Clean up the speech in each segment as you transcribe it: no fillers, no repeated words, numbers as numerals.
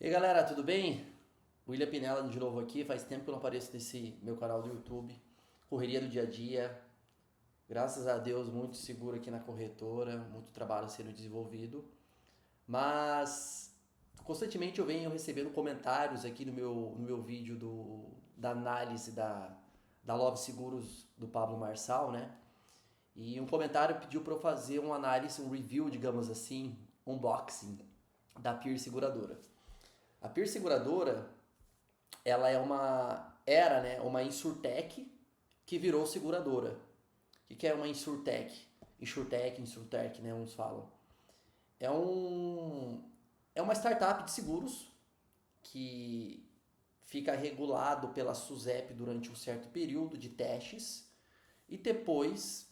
E aí galera, tudo bem? William Pinella de novo aqui. Faz tempo que eu não apareço nesse meu canal do YouTube. Correria do dia a dia. Graças a Deus, muito seguro aqui na corretora, muito trabalho sendo desenvolvido. Mas constantemente eu venho recebendo comentários aqui no meu vídeo da análise da Love Seguros do Pablo Marçal, né? E um comentário pediu para eu fazer uma análise, um review, digamos assim, unboxing da Peer Seguradora. A Peer Seguradora, ela era, né, uma insurtech que virou seguradora. O que é uma insurtech? Insurtech, né, uns falam. É um é uma startup de seguros que fica regulado pela SUSEP durante um certo período de testes e depois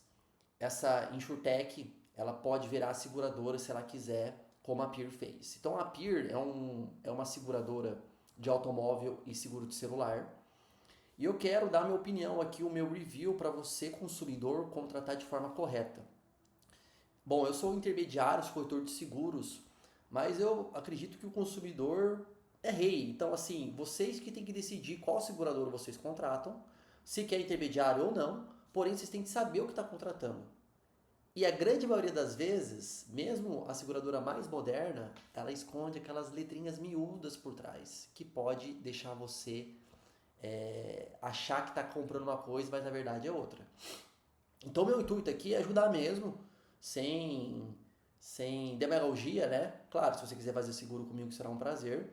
essa insurtech ela pode virar seguradora se ela quiser, como a Peer fez. Então a Peer é uma seguradora de automóvel e seguro de celular. E eu quero dar minha opinião aqui, o meu review para você, consumidor, contratar de forma correta. Bom, eu sou intermediário, sou corretor de seguros, mas eu acredito que o consumidor é rei. Então, assim, vocês que têm que decidir qual segurador vocês contratam, se quer intermediário ou não, porém vocês têm que saber o que está contratando. E a grande maioria das vezes, mesmo a seguradora mais moderna, ela esconde aquelas letrinhas miúdas por trás, que pode deixar você achar que está comprando uma coisa, mas na verdade é outra. Então meu intuito aqui é ajudar mesmo, sem, sem demagogia, né? Claro, se você quiser fazer seguro comigo será um prazer,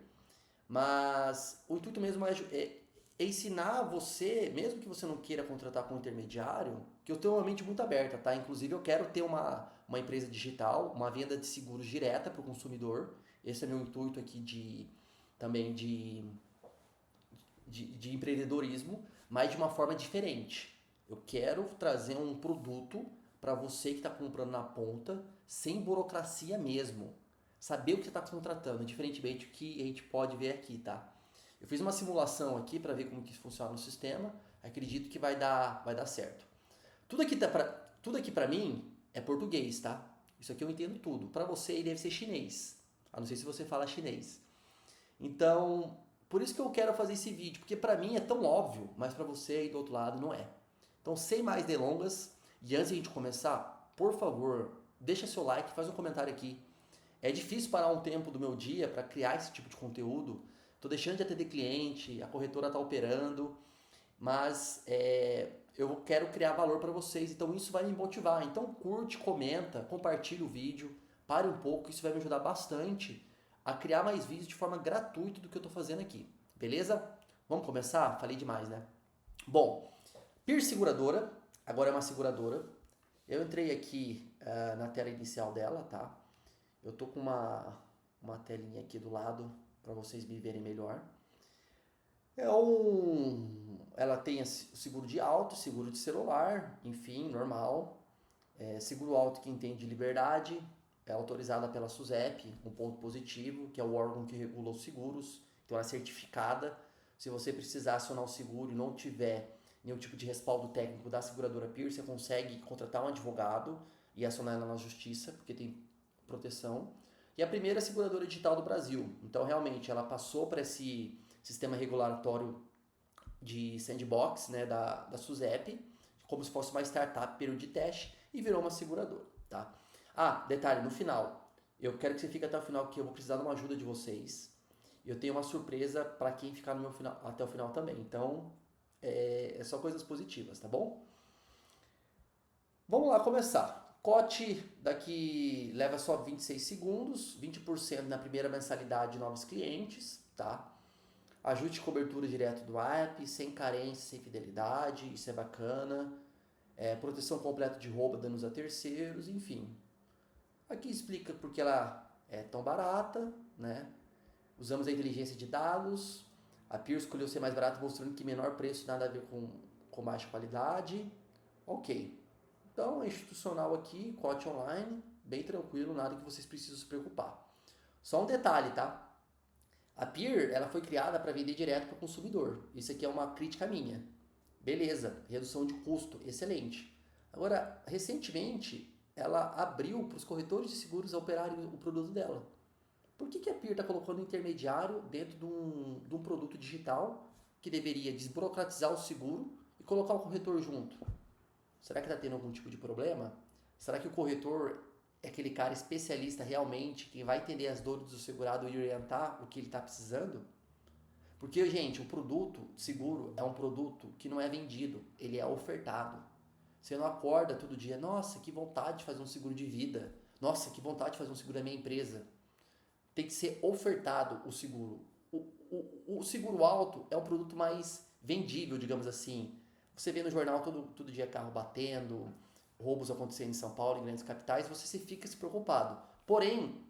mas o intuito mesmo é ensinar você, mesmo que você não queira contratar com um intermediário, que eu tenho uma mente muito aberta, tá? Inclusive eu quero ter uma empresa digital, uma venda de seguros direta para o consumidor. Esse é meu intuito aqui também de empreendedorismo, mas de uma forma diferente. Eu quero trazer um produto para você que está comprando na ponta, sem burocracia mesmo. Saber o que você está contratando, diferentemente do que a gente pode ver aqui, tá? Eu fiz uma simulação aqui para ver como que funciona o sistema. Acredito que vai dar certo. Tudo aqui para mim é português, tá? Isso aqui eu entendo tudo. Para você deve ser chinês. A não ser se você fala chinês. Então, por isso que eu quero fazer esse vídeo, porque para mim é tão óbvio, mas para você aí do outro lado não é. Então, sem mais delongas, e antes de a gente começar, por favor, deixa seu like, faz um comentário aqui. É difícil parar um tempo do meu dia para criar esse tipo de conteúdo. Tô deixando de atender cliente, a corretora tá operando, mas eu quero criar valor para vocês, então isso vai me motivar. Então curte, comenta, compartilha o vídeo, pare um pouco, isso vai me ajudar bastante a criar mais vídeos de forma gratuita do que eu estou fazendo aqui, beleza? Vamos começar? Falei demais, né? Bom, Peer Seguradora, agora é uma seguradora. Eu entrei aqui na tela inicial dela, tá? Eu tô com uma telinha aqui do lado para vocês me verem melhor. Ela tem o seguro de auto, seguro de celular, enfim, normal. Seguro auto que entende de liberdade, é autorizada pela SUSEP, um ponto positivo, que é o órgão que regula os seguros, então ela é certificada. Se você precisar acionar o seguro e não tiver nenhum tipo de respaldo técnico da seguradora Peer, você consegue contratar um advogado e acionar ela na justiça, porque tem proteção. E a primeira seguradora digital do Brasil. Então, realmente, ela passou para esse sistema regulatório de sandbox, né, da SUSEP, como se fosse uma startup, período de teste, e virou uma seguradora, tá? Ah, detalhe, no final, eu quero que você fique até o final, que eu vou precisar de uma ajuda de vocês. Eu tenho uma surpresa para quem ficar no meu final, até o final também. Então, é só coisas positivas, tá bom? Vamos lá começar. Cote daqui leva só 26 segundos, 20% na primeira mensalidade de novos clientes, tá? Ajuste de cobertura direto do app, sem carência, sem fidelidade, isso é bacana. Proteção completa de roubo, danos a terceiros, enfim. Aqui explica porque ela é tão barata, né? Usamos a inteligência de dados. A Peer escolheu ser mais barata, mostrando que menor preço nada a ver com baixa qualidade. Ok. Então, é institucional aqui, cote online, bem tranquilo, nada que vocês precisam se preocupar. Só um detalhe, tá? A Peer, ela foi criada para vender direto para o consumidor. Isso aqui é uma crítica minha. Beleza, redução de custo, excelente. Agora, recentemente, ela abriu para os corretores de seguros a operarem o produto dela. Por que a PIR está colocando um intermediário dentro de um produto digital que deveria desburocratizar o seguro e colocar o corretor junto? Será que está tendo algum tipo de problema? Será que o corretor é aquele cara especialista realmente que vai entender as dores do segurado e orientar o que ele está precisando? Porque, gente, o produto seguro é um produto que não é vendido, ele é ofertado. Você não acorda todo dia, nossa, que vontade de fazer um seguro de vida. Nossa, que vontade de fazer um seguro da minha empresa. Tem que ser ofertado o seguro. O seguro alto é um produto mais vendível, digamos assim. Você vê no jornal todo dia carro batendo, roubos acontecendo em São Paulo, em grandes capitais, você se fica se preocupado. Porém,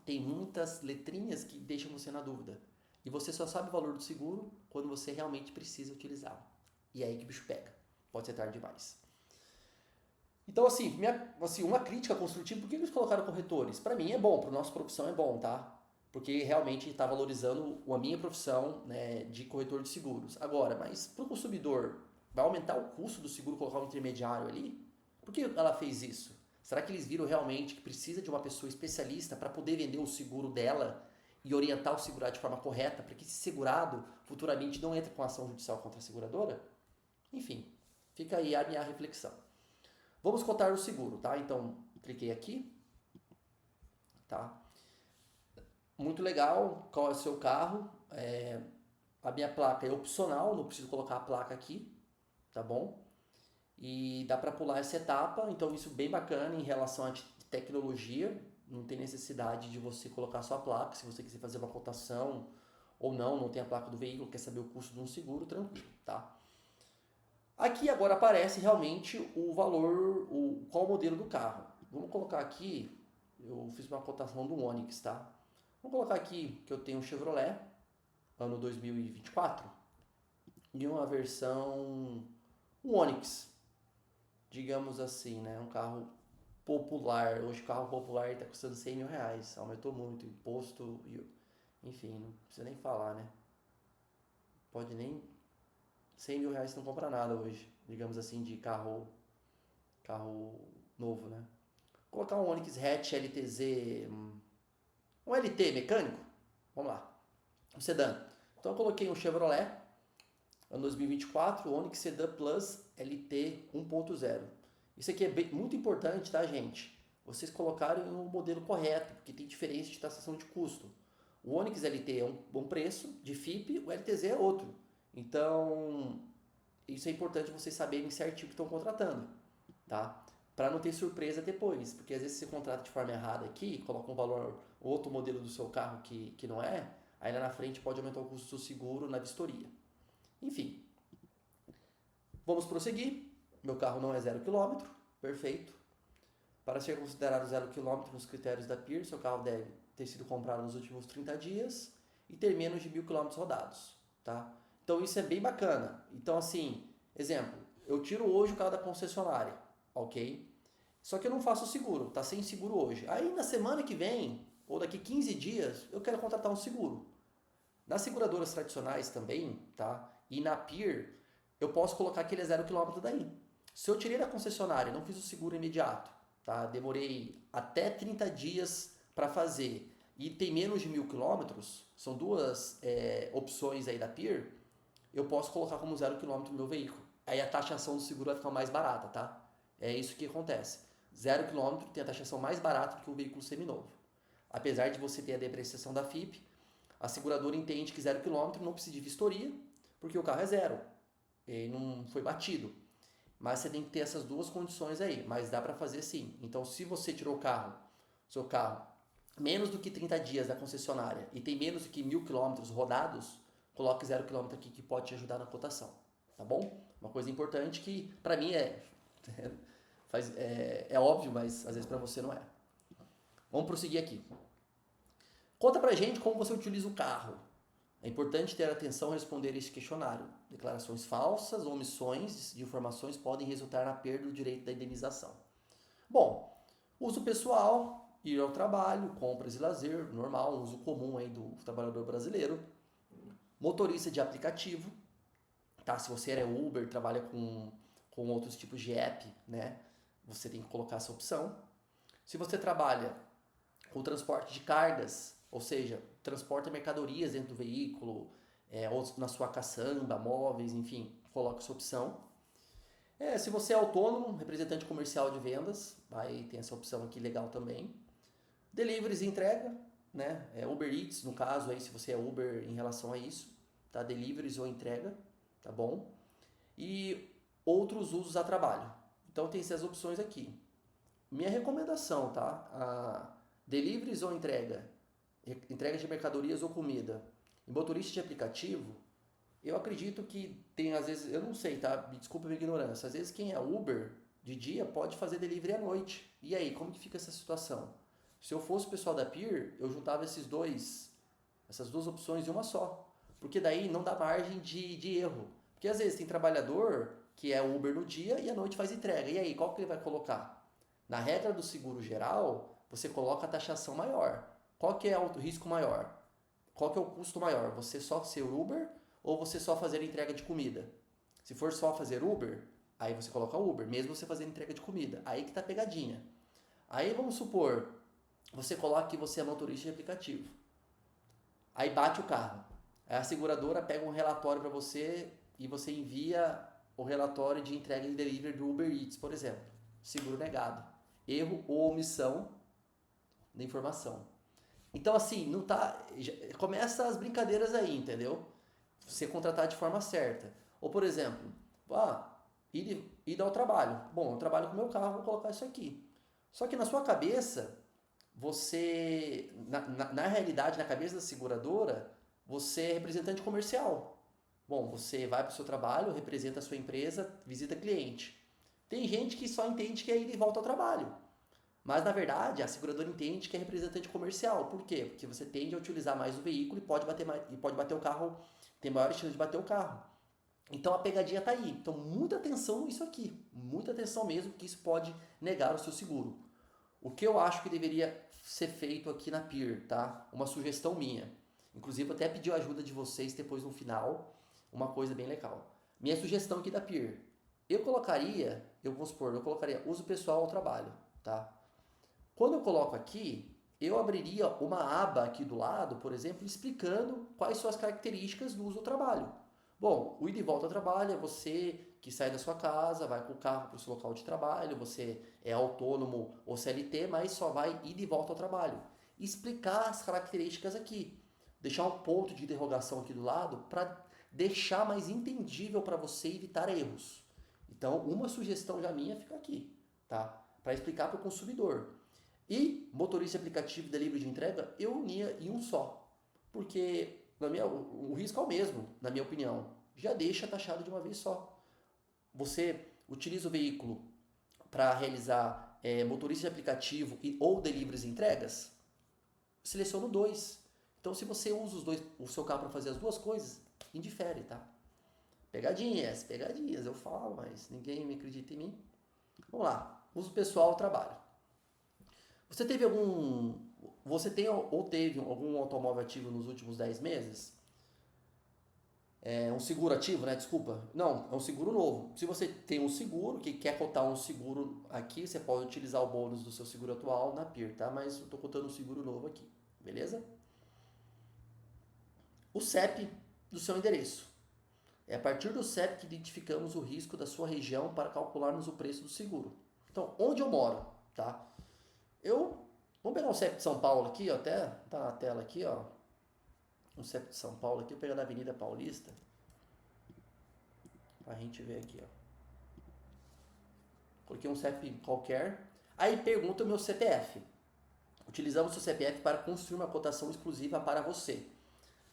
tem muitas letrinhas que deixam você na dúvida. E você só sabe o valor do seguro quando você realmente precisa utilizá-lo. E é aí que o bicho pega. Pode ser tarde demais. Então, assim, uma crítica construtiva, por que eles colocaram corretores? Para mim é bom, para nossa profissão é bom, tá? Porque realmente está valorizando a minha profissão, né, de corretor de seguros. Agora, mas para o consumidor, vai aumentar o custo do seguro colocar um intermediário ali? Por que ela fez isso? Será que eles viram realmente que precisa de uma pessoa especialista para poder vender o seguro dela e orientar o segurado de forma correta, para que esse segurado futuramente não entre com ação judicial contra a seguradora? Enfim, fica aí a minha reflexão. Vamos cotar o seguro, tá? Então, cliquei aqui, tá? Muito legal, qual é o seu carro? A minha placa é opcional, não preciso colocar a placa aqui, tá bom? E dá para pular essa etapa, então isso bem bacana em relação à tecnologia, não tem necessidade de você colocar sua placa, se você quiser fazer uma cotação ou não tem a placa do veículo, quer saber o custo de um seguro, tranquilo, tá? Aqui agora aparece realmente o valor, qual o modelo do carro. Vamos colocar aqui, eu fiz uma cotação do Onix, tá? Vamos colocar aqui que eu tenho um Chevrolet, ano 2024, e uma versão, um Onix, digamos assim, né? Um carro popular. Hoje o carro popular está custando 100 mil reais, aumentou muito, imposto, enfim, não precisa nem falar, né? Pode nem 100 mil reais não compra nada hoje, digamos assim, de carro novo, né? Colocar um Onix Hatch LTZ, um LT mecânico, vamos lá, um sedã. Então eu coloquei um Chevrolet, ano 2024, Onix Sedan Plus LT 1.0. Isso aqui é muito importante, tá, gente? Vocês colocarem o modelo correto, porque tem diferença de taxação de custo. O Onix LT é um preço de FIP, o LTZ é outro. Então, isso é importante vocês saberem certinho o que estão contratando, tá? Para não ter surpresa depois, porque às vezes você contrata de forma errada aqui, coloca um valor, outro modelo do seu carro que não é, aí lá na frente pode aumentar o custo do seguro na vistoria. Enfim, vamos prosseguir. Meu carro não é 0 km, perfeito. Para ser considerado 0 km nos critérios da PIR, seu carro deve ter sido comprado nos últimos 30 dias e ter menos de 1.000 km rodados, tá? Então isso é bem bacana. Então assim, exemplo, eu tiro hoje o carro da concessionária, ok? Só que eu não faço seguro, tá sem seguro hoje. Aí na semana que vem, ou daqui 15 dias, eu quero contratar um seguro. Nas seguradoras tradicionais também, tá? E na PIR, eu posso colocar que ele é 0 km daí. Se eu tirei da concessionária e não fiz o seguro imediato, tá? Demorei até 30 dias para fazer e tem menos de 1.000 quilômetros, são duas opções aí da PIR, eu posso colocar como 0 km no meu veículo. Aí a taxação do seguro vai ficar mais barata, tá? É isso que acontece. 0 km tem a taxação mais barata do que um veículo seminovo. Apesar de você ter a depreciação da FIP, a seguradora entende que 0 km não precisa de vistoria, porque o carro é zero, ele não foi batido. Mas você tem que ter essas duas condições aí, mas dá para fazer sim. Então, se você tirou seu carro, menos do que 30 dias da concessionária e tem menos do que 1.000 quilômetros rodados, coloque 0 km aqui que pode te ajudar na cotação, tá bom? Uma coisa importante que para mim é óbvio, mas às vezes para você não é. Vamos prosseguir aqui. Conta pra gente como você utiliza o carro. É importante ter atenção ao responder este questionário. Declarações falsas ou omissões de informações podem resultar na perda do direito da indenização. Bom, uso pessoal, ir ao trabalho, compras e lazer, normal, um uso comum aí do trabalhador brasileiro. Motorista de aplicativo, tá? Se você é Uber, trabalha com outros tipos de app, né? Você tem que colocar essa opção. Se você trabalha com transporte de cargas, Ou seja, transporta mercadorias dentro do veículo, ou na sua caçamba, móveis, enfim, coloca essa opção. Se você é autônomo, representante comercial de vendas, aí tem essa opção aqui legal também. Deliveries e entrega, né? Uber Eats, no caso, aí, se você é Uber em relação a isso, tá? Deliveries ou entrega, tá bom? E outros usos a trabalho. Então tem essas opções aqui. Minha recomendação, tá? Deliveries ou entrega de mercadorias ou comida, em motorista de aplicativo, eu acredito que tem, às vezes, eu não sei, tá? Me desculpa a minha ignorância. Às vezes quem é Uber de dia pode fazer delivery à noite. E aí, como que fica essa situação? Se eu fosse o pessoal da Peer, eu juntava essas duas opções em uma só. Porque daí não dá margem de erro. Porque às vezes tem trabalhador que é Uber no dia e à noite faz entrega. E aí, qual que ele vai colocar? Na regra do seguro geral, você coloca a taxação maior. Qual que é o risco maior? Qual que é o custo maior? Você só ser Uber ou você só fazer entrega de comida? Se for só fazer Uber, aí você coloca Uber, mesmo você fazendo entrega de comida. Aí que tá a pegadinha. Aí vamos supor, você coloca que você é motorista de aplicativo. Aí bate o carro. Aí a seguradora pega um relatório para você e você envia o relatório de entrega e delivery do Uber Eats, por exemplo. Seguro negado. Erro ou omissão da informação. Então, assim, não tá. Começa as brincadeiras aí, entendeu? Você contratar de forma certa. Ou, por exemplo, ir ao trabalho. Bom, eu trabalho com o meu carro, vou colocar isso aqui. Só que na sua cabeça, você. Na realidade, na cabeça da seguradora, você é representante comercial. Bom, você vai para o seu trabalho, representa a sua empresa, visita cliente. Tem gente que só entende que é ir e volta ao trabalho. Mas, na verdade, a seguradora entende que é representante comercial. Por quê? Porque você tende a utilizar mais o veículo e pode bater o carro, tem maior chance de bater o carro. Então, a pegadinha está aí. Então, muita atenção nisso aqui. Muita atenção mesmo, que isso pode negar o seu seguro. O que eu acho que deveria ser feito aqui na Peer, tá? Uma sugestão minha. Inclusive, eu até pedi a ajuda de vocês depois no final. Uma coisa bem legal. Minha sugestão aqui da Peer. Vou supor, eu colocaria uso pessoal ao trabalho, tá? Quando eu coloco aqui, eu abriria uma aba aqui do lado, por exemplo, explicando quais são as características do uso do trabalho. Bom, o ida e volta ao trabalho é você que sai da sua casa, vai com o carro para o seu local de trabalho, você é autônomo ou CLT, mas só vai ida e volta ao trabalho. Explicar as características aqui. Deixar um ponto de interrogação aqui do lado para deixar mais entendível para você evitar erros. Então, uma sugestão já minha fica aqui, tá? Para explicar para o consumidor. E motorista aplicativo de delivery de entrega, eu unia em um só. Porque o risco é o mesmo, na minha opinião. Já deixa taxado de uma vez só. Você utiliza o veículo para realizar motorista de aplicativo ou deliveries e entregas, seleciona o 2. Então, se você usa o seu carro para fazer as duas coisas, indifere, tá? Pegadinhas, eu falo, mas ninguém me acredita em mim. Vamos lá. Uso pessoal, trabalho. Você teve ou teve algum automóvel ativo nos últimos 10 meses? Um seguro ativo, né? Desculpa. Não, é um seguro novo. Se você tem um seguro, que quer cotar um seguro aqui, você pode utilizar o bônus do seu seguro atual na Peer, tá? Mas eu tô cotando um seguro novo aqui, beleza? O CEP do seu endereço. É a partir do CEP que identificamos o risco da sua região para calcularmos o preço do seguro. Então, onde eu moro, tá? Vamos pegar o CEP de São Paulo aqui, ó, até tá na tela aqui, ó. O CEP de São Paulo aqui, eu pego da Avenida Paulista. Pra gente ver aqui, ó. Coloquei um CEP qualquer. Aí pergunta o meu CPF. Utilizamos o seu CPF para construir uma cotação exclusiva para você.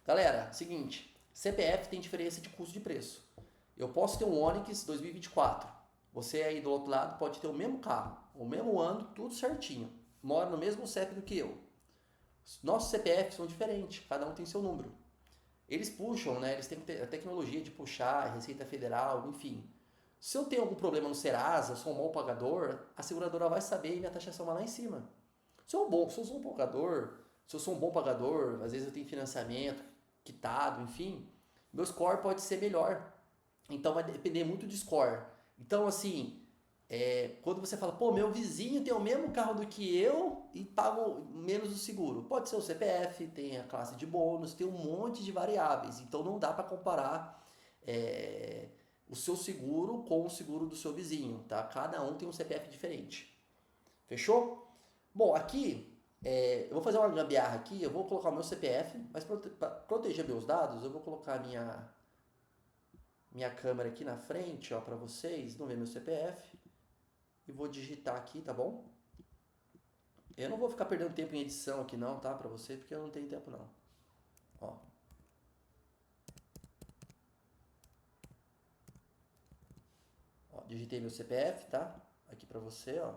Galera, seguinte, CPF tem diferença de custo de preço. Eu posso ter um Onix 2024. Você aí do outro lado pode ter o mesmo carro, o mesmo ano, tudo certinho. Mora no mesmo CEP do que eu. Nossos CPFs são diferentes, cada um tem seu número. Eles puxam, né? Eles têm a tecnologia de puxar, Receita Federal, enfim. Se eu tenho algum problema no Serasa, eu sou um mau pagador, a seguradora vai saber e minha taxação vai lá em cima. Se eu sou um bom pagador, às vezes eu tenho financiamento, quitado, enfim, meu score pode ser melhor. Então vai depender muito de score. Então, assim, quando você fala, pô, meu vizinho tem o mesmo carro do que eu e pago menos o seguro. Pode ser o CPF, tem a classe de bônus, tem um monte de variáveis. Então não dá para comparar o seu seguro com o seguro do seu vizinho, tá? Cada um tem um CPF diferente. Fechou? Bom, aqui eu vou fazer uma gambiarra aqui, eu vou colocar o meu CPF, mas para proteger meus dados, eu vou colocar a minha câmera aqui na frente, ó, para vocês não ver meu CPF. E vou digitar aqui, tá bom? Eu não vou ficar perdendo tempo em edição aqui não, tá? Pra você, porque eu não tenho tempo não. Ó. Ó, digitei meu CPF, tá? Aqui pra você, ó.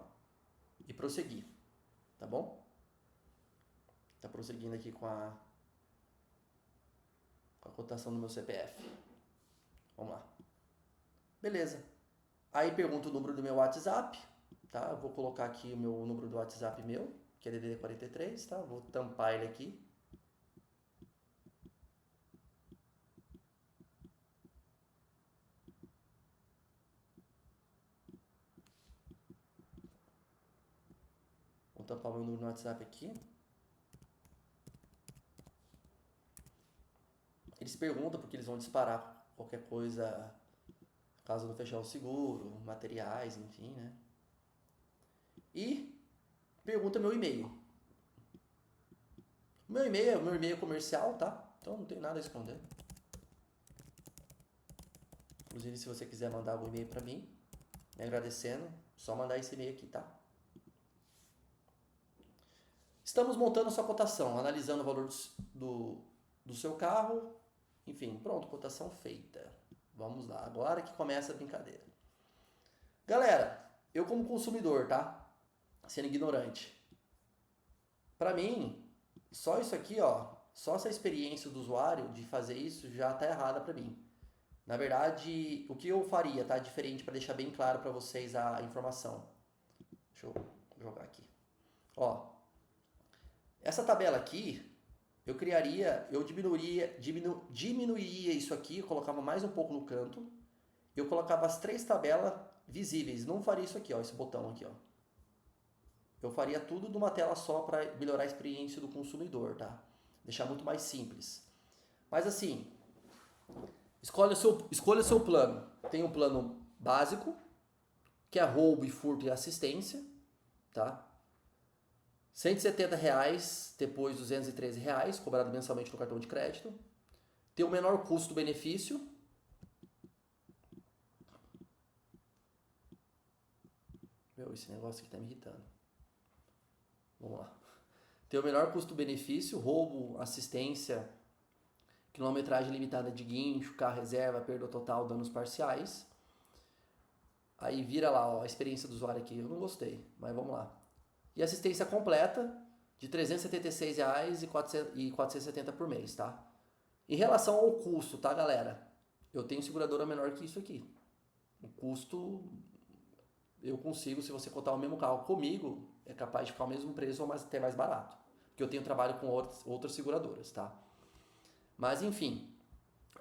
E prosseguir, tá bom? Tá prosseguindo aqui com a cotação do meu CPF. Vamos lá. Beleza. Aí pergunta o número do meu WhatsApp, tá? Eu vou colocar aqui o meu número do WhatsApp meu, que é DDD 43, tá? Vou tampar ele aqui. Vou tampar o meu número no WhatsApp aqui. Eles perguntam porque eles vão disparar qualquer coisa caso não fechar o seguro, materiais, enfim, né? E pergunta meu e-mail. Meu e-mail é o meu e-mail comercial, tá? Então não tem nada a esconder. Inclusive, se você quiser mandar algum e-mail para mim, me agradecendo, só mandar esse e-mail aqui, tá? Estamos montando a sua cotação, analisando o valor do seu carro. Enfim, pronto, cotação feita. Vamos lá, agora que começa a brincadeira. Galera, eu como consumidor, tá? Sendo ignorante. Pra mim, só isso aqui, ó, só essa experiência do usuário de fazer isso já tá errada pra mim. Na verdade, o que eu faria, tá? Diferente para deixar bem claro pra vocês a informação. Deixa eu jogar aqui. Ó, essa tabela aqui, eu diminuiria isso aqui, eu colocava mais um pouco no canto. Eu colocava as 3 tabelas visíveis, não faria isso aqui, ó, esse botão aqui, ó. Eu faria tudo numa tela só para melhorar a experiência do consumidor, tá? Deixar muito mais simples. Mas assim, escolha o seu plano. Tem um plano básico, que é roubo e furto e assistência, tá? R$ 170, depois R$ 213, cobrado mensalmente no cartão de crédito. Tem o menor custo-benefício. Meu, esse negócio aqui tá me irritando. Vamos lá. Tem o menor custo-benefício, roubo, assistência, quilometragem limitada de guincho, carro reserva, perda total, danos parciais. Aí vira lá, ó, a experiência do usuário aqui. Eu não gostei, mas vamos lá. E assistência completa de R$ 376,470 por mês, tá? Em relação ao custo, tá, galera? Eu tenho seguradora menor que isso aqui. O custo, eu consigo, se você cotar o mesmo carro comigo, é capaz de ficar o mesmo preço ou até mais barato. Porque eu tenho trabalho com outras seguradoras, tá? Mas enfim,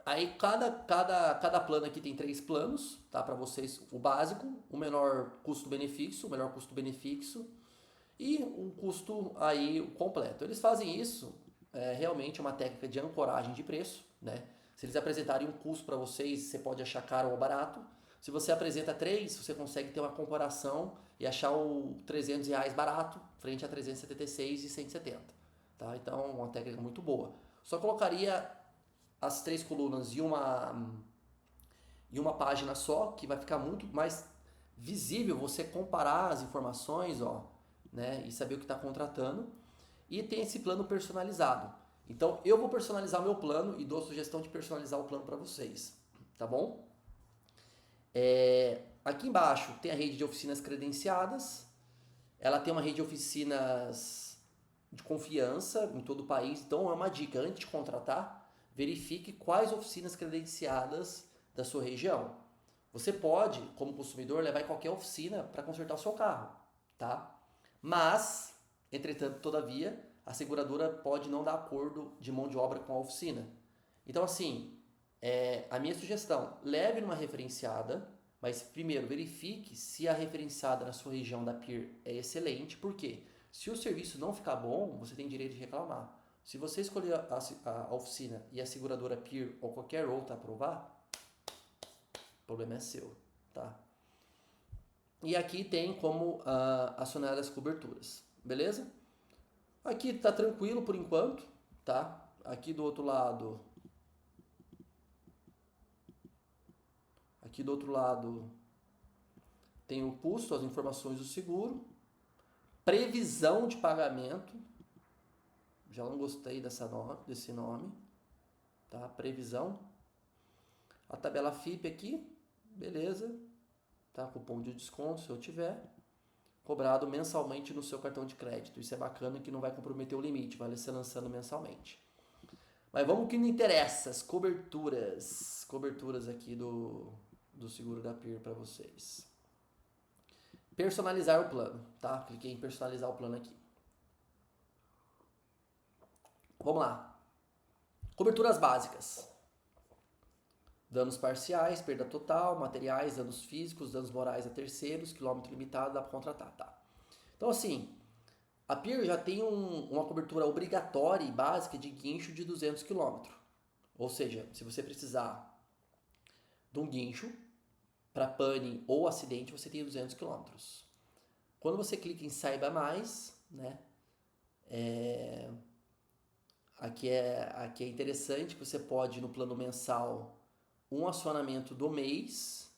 aí cada plano aqui tem 3 planos, tá? Para vocês, o básico, o menor custo-benefício, o melhor custo-benefício e um custo aí completo. Eles fazem isso, realmente é uma técnica de ancoragem de preço, né? Se eles apresentarem um custo para vocês, você pode achar caro ou barato. Se você apresenta 3, você consegue ter uma comparação e achar o R$ 300 barato frente a 376 e 170. Tá? Então, uma técnica muito boa. Só colocaria as 3 colunas em uma página só, que vai ficar muito mais visível você comparar as informações, ó, né, e saber o que está contratando. E tem esse plano personalizado. Então, eu vou personalizar o meu plano e dou a sugestão de personalizar o plano para vocês. Tá bom? Aqui embaixo tem a rede de oficinas credenciadas. Ela tem uma rede de oficinas de confiança em todo o país. Então, é uma dica, antes de contratar, verifique quais oficinas credenciadas da sua região. Você pode, como consumidor, levar em qualquer oficina para consertar o seu carro, tá? Mas, entretanto, todavia, a seguradora pode não dar acordo de mão de obra com a oficina. Então, assim, a minha sugestão, leve numa referenciada, Mas primeiro, verifique se a referenciada na sua região da PIR é excelente. Por quê? Se o serviço não ficar bom, você tem direito de reclamar. Se você escolher a oficina e a seguradora PIR ou qualquer outra aprovar, o problema é seu, tá? E aqui tem como acionar as coberturas, beleza? Aqui tá tranquilo por enquanto, tá? Aqui do outro lado tem o custo, as informações do seguro, previsão de pagamento. Já não gostei desse nome, tá? Previsão. A tabela FIP aqui, beleza, tá? Cupom de desconto se eu tiver. Cobrado mensalmente no seu cartão de crédito. Isso é bacana que não vai comprometer o limite, vai ser lançando mensalmente. Mas vamos que não interessa, as coberturas. Coberturas aqui do seguro da PIR para vocês. Personalizar o plano, tá? Cliquei em personalizar o plano aqui. Vamos lá. Coberturas básicas. Danos parciais, perda total, materiais, danos físicos, danos morais a terceiros, quilômetro limitado, dá para contratar, tá? Então assim, a PIR já tem uma cobertura obrigatória e básica de guincho de 200 km. Ou seja, se você precisar de um guincho para pane ou acidente, você tem 200 km. Quando você clica em Saiba Mais, né? Aqui é interessante que você pode, no plano mensal, um acionamento do mês,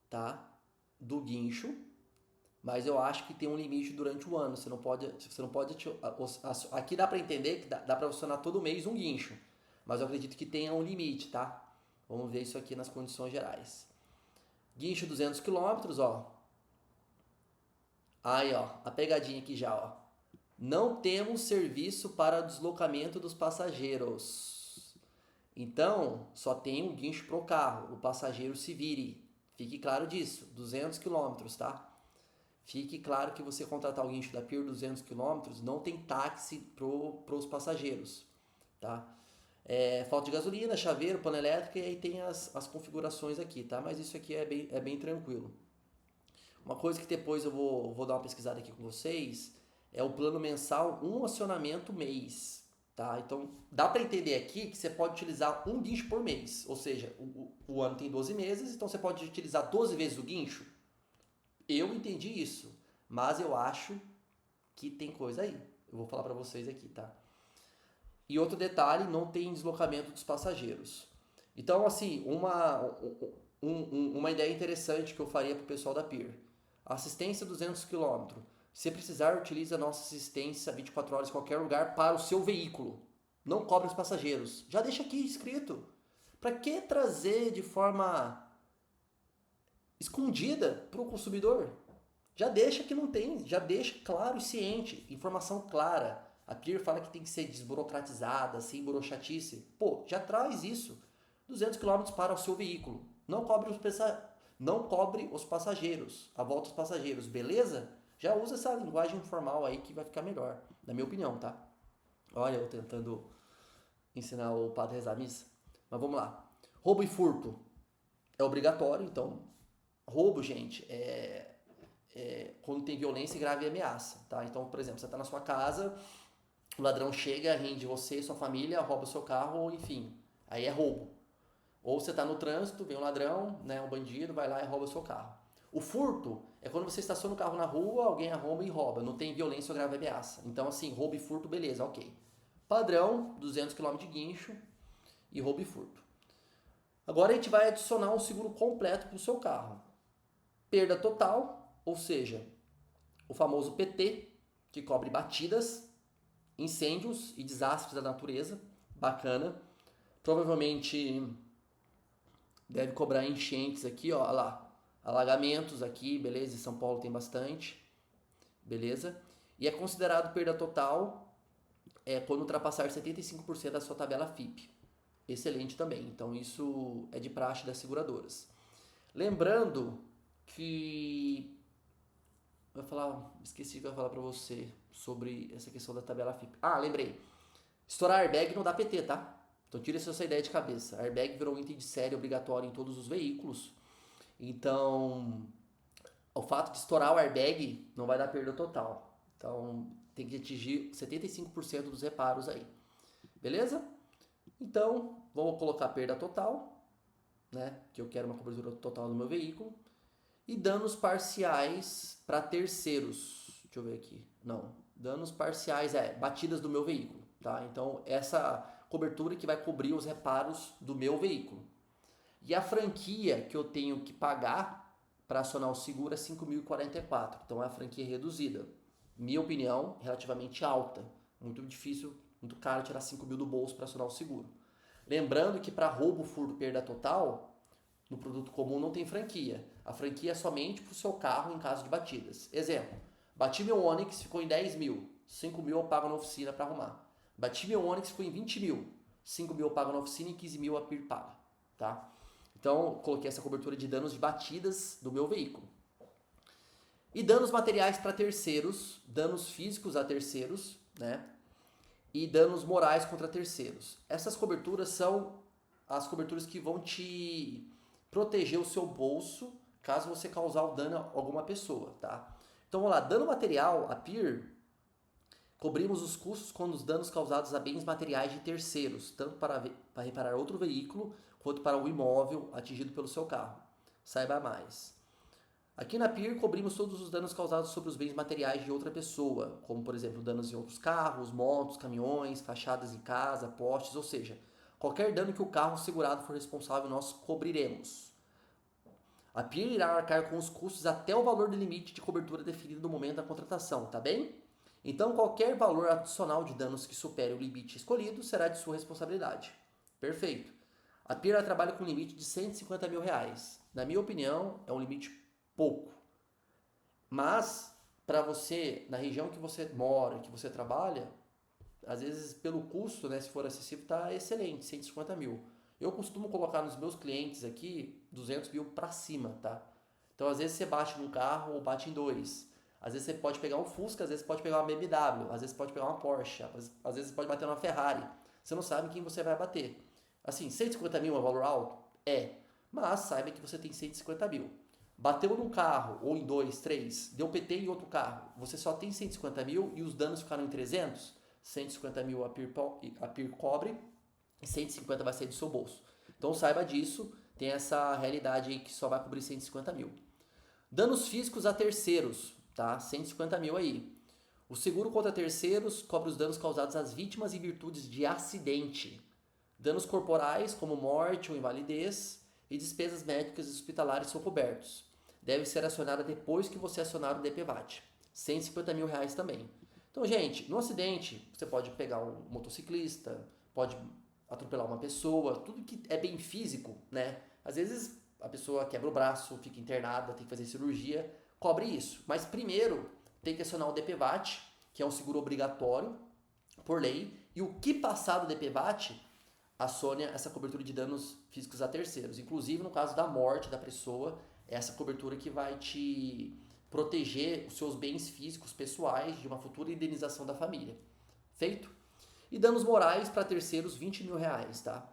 tá? Do guincho, mas eu acho que tem um limite durante o ano. Você não pode aqui dá para entender que dá para acionar todo mês um guincho, mas eu acredito que tenha um limite, tá? Vamos ver isso aqui nas condições gerais. Guincho 200 km, ó. Aí, ó, a pegadinha aqui já, ó. Não temos serviço para deslocamento dos passageiros. Então, só tem um guincho pro carro. O passageiro se vire. Fique claro disso. 200 km, tá? Fique claro que você contratar o guincho da PIR 200 km, não tem táxi pros passageiros, tá? Falta de gasolina, chaveiro, pano elétrico, e aí tem as configurações aqui, tá? Mas isso aqui é bem tranquilo. Uma coisa que depois eu vou dar uma pesquisada aqui com vocês é o plano mensal, um acionamento mês, tá? Então, dá para entender aqui que você pode utilizar um guincho por mês, ou seja, o ano tem 12 meses, então você pode utilizar 12 vezes o guincho. Eu entendi isso, mas eu acho que tem coisa aí. Eu vou falar para vocês aqui, tá? E outro detalhe, não tem deslocamento dos passageiros. Então, assim, uma ideia interessante que eu faria para o pessoal da PIR. Assistência 200 km. Se precisar, utilize a nossa assistência 24 horas em qualquer lugar para o seu veículo. Não cobre os passageiros. Já deixa aqui escrito. Para que trazer de forma escondida para o consumidor? Já deixa que não tem. Já deixa claro e ciente. Informação clara. A PIR fala que tem que ser desburocratizada, sem burocratice. Pô, já traz isso. 200 km para o seu veículo. Não cobre os passageiros, a volta dos passageiros, beleza? Já usa essa linguagem informal aí que vai ficar melhor, na minha opinião, tá? Olha, eu tentando ensinar o padre a rezar a missa. Mas vamos lá. Roubo e furto é obrigatório, então roubo, gente, quando tem violência e grave ameaça, tá? Então, por exemplo, você tá na sua casa, o ladrão chega, rende você e sua família, rouba o seu carro, enfim, aí é roubo. Ou você está no trânsito, vem um ladrão, né, um bandido, vai lá e rouba o seu carro. O furto é quando você estaciona o carro na rua, alguém arromba e rouba. Não tem violência ou grave ameaça. Então, assim, roubo e furto, beleza, ok. Padrão, 200 km de guincho e roubo e furto. Agora a gente vai adicionar um seguro completo para o seu carro. Perda total, ou seja, o famoso PT, que cobre batidas, incêndios e desastres da natureza. Bacana. Provavelmente deve cobrar enchentes aqui, ó lá. Alagamentos aqui, beleza? Em São Paulo tem bastante, beleza? E é considerado perda total quando ultrapassar 75% da sua tabela FIP. Excelente também. Então isso é de praxe das seguradoras. Lembrando que esqueci que eu ia falar pra você sobre essa questão da tabela FIP. Ah, lembrei. Estourar airbag não dá PT, tá? Então tira essa ideia de cabeça. Airbag virou um item de série obrigatório em todos os veículos. Então, o fato de estourar o airbag não vai dar perda total. Então, tem que atingir 75% dos reparos aí. Beleza? Então, vou colocar perda total, né? Que eu quero uma cobertura total do meu veículo. E danos parciais para terceiros. Deixa eu ver aqui. Não. Danos parciais batidas do meu veículo, tá? Então, essa cobertura que vai cobrir os reparos do meu veículo. E a franquia que eu tenho que pagar para acionar o seguro é 5.044. Então, é a franquia reduzida. Minha opinião, relativamente alta. Muito difícil, muito caro tirar 5.000 do bolso para acionar o seguro. Lembrando que para roubo, furto, perda total, no produto comum não tem franquia. A franquia é somente para o seu carro em caso de batidas. Exemplo, bati meu Onix, ficou em 10 mil. 5 mil eu pago na oficina para arrumar. Bati meu Onix, ficou em 20 mil. 5 mil eu pago na oficina e 15 mil a PIR paga. Tá? Então, coloquei essa cobertura de danos de batidas do meu veículo. E danos materiais para terceiros, danos físicos a terceiros, né? E danos morais contra terceiros. Essas coberturas são as coberturas que vão te proteger o seu bolso caso você causar o dano a alguma pessoa, tá? Então vamos lá, dano material, a PIR, cobrimos os custos com os danos causados a bens materiais de terceiros, tanto para reparar outro veículo, quanto para o imóvel atingido pelo seu carro. Saiba mais. Aqui na PIR cobrimos todos os danos causados sobre os bens materiais de outra pessoa, como por exemplo danos em outros carros, motos, caminhões, fachadas em casa, postes, ou seja, qualquer dano que o carro segurado for responsável nós cobriremos. A PIR irá arcar com os custos até o valor do limite de cobertura definido no momento da contratação, tá bem? Então qualquer valor adicional de danos que supere o limite escolhido será de sua responsabilidade. Perfeito. A PIR trabalha com um limite de 150 mil reais. Na minha opinião, é um limite pouco. Mas, para você, na região que você mora, que você trabalha, às vezes pelo custo, né, se for acessível, tá excelente, 150 mil. Eu costumo colocar nos meus clientes aqui 200 mil para cima, tá? Então, às vezes você bate num carro ou bate em dois. Às vezes você pode pegar um Fusca, às vezes você pode pegar uma BMW, às vezes você pode pegar uma Porsche, às vezes você pode bater numa Ferrari. Você não sabe quem você vai bater. Assim, 150 mil é um valor alto? É. Mas saiba que você tem 150 mil. Bateu num carro, ou em dois, três, deu PT em outro carro, você só tem 150 mil e os danos ficaram em 300, 150 mil a PIR cobre e 150 vai sair do seu bolso. Então saiba disso, tem essa realidade aí que só vai cobrir 150 mil. Danos físicos a terceiros, tá? 150 mil aí. O seguro contra terceiros cobre os danos causados às vítimas em virtude de acidente. Danos corporais, como morte ou invalidez, e despesas médicas e hospitalares são cobertos. Deve ser acionada depois que você acionar o DPVAT. 150 mil reais também. Então, gente, no acidente, você pode pegar um motociclista, pode atropelar uma pessoa, tudo que é bem físico, né? Às vezes a pessoa quebra o braço, fica internada, tem que fazer cirurgia, cobre isso. Mas primeiro tem que acionar o DPVAT, que é um seguro obrigatório por lei, e o que passar do DPVAT acione essa cobertura de danos físicos a terceiros. Inclusive, no caso da morte da pessoa, é essa cobertura que vai te proteger os seus bens físicos pessoais de uma futura indenização da família. Feito? E danos morais para terceiros, 20 mil reais, tá?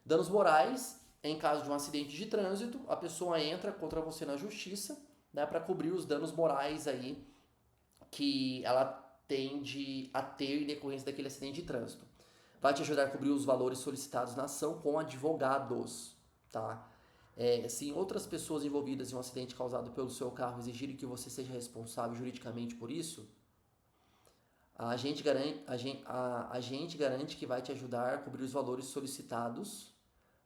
Danos morais, em caso de um acidente de trânsito, a pessoa entra contra você na justiça, né, para cobrir os danos morais aí que ela tende a ter em decorrência daquele acidente de trânsito. Vai te ajudar a cobrir os valores solicitados na ação com advogados, tá? Se outras pessoas envolvidas em um acidente causado pelo seu carro exigirem que você seja responsável juridicamente por isso, a agente garante que vai te ajudar a cobrir os valores solicitados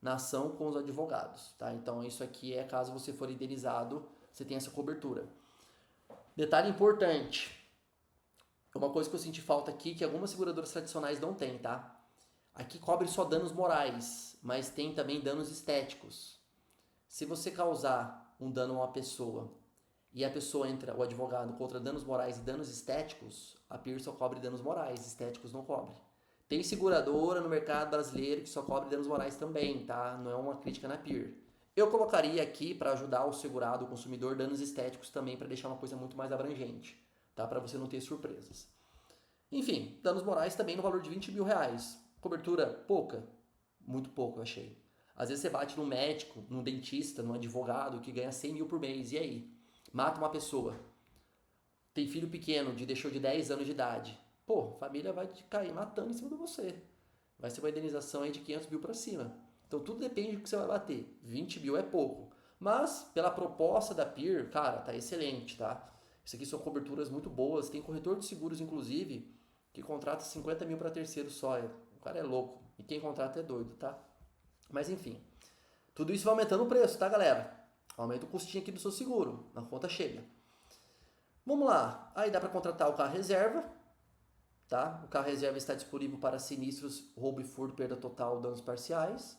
na ação com os advogados, tá? Então isso aqui é caso você for indenizado, você tem essa cobertura. Detalhe importante, uma coisa que eu senti falta aqui que algumas seguradoras tradicionais não têm, tá? Aqui cobre só danos morais, mas tem também danos estéticos. Se você causar um dano a uma pessoa e a pessoa entra, o advogado, contra danos morais e danos estéticos, a PIR só cobre danos morais, estéticos não cobre. Tem seguradora no mercado brasileiro que só cobre danos morais também, tá? Não é uma crítica na PIR. Eu colocaria aqui, para ajudar o segurado, o consumidor, danos estéticos também, para deixar uma coisa muito mais abrangente, tá? Para você não ter surpresas. Enfim, danos morais também no valor de 20 mil reais. Cobertura pouca? Muito pouco, eu achei. Às vezes você bate num médico, num dentista, num advogado que ganha 100 mil por mês. E aí? Mata uma pessoa. Tem filho pequeno, deixou de 10 anos de idade. Pô, a família vai te cair matando em cima de você. Vai ser uma indenização aí de 500 mil para cima. Então tudo depende do que você vai bater. 20 mil é pouco. Mas, pela proposta da PIR, cara, tá excelente, tá? Isso aqui são coberturas muito boas. Tem corretor de seguros, inclusive, que contrata 50 mil para terceiro só. O cara é louco. E quem contrata é doido, tá? Mas enfim. Tudo isso vai aumentando o preço, tá, galera? Aumenta o custinho aqui do seu seguro. Na conta chega. Vamos lá. Aí dá para contratar o carro reserva. Tá? O carro reserva está disponível para sinistros, roubo e furto, perda total, danos parciais.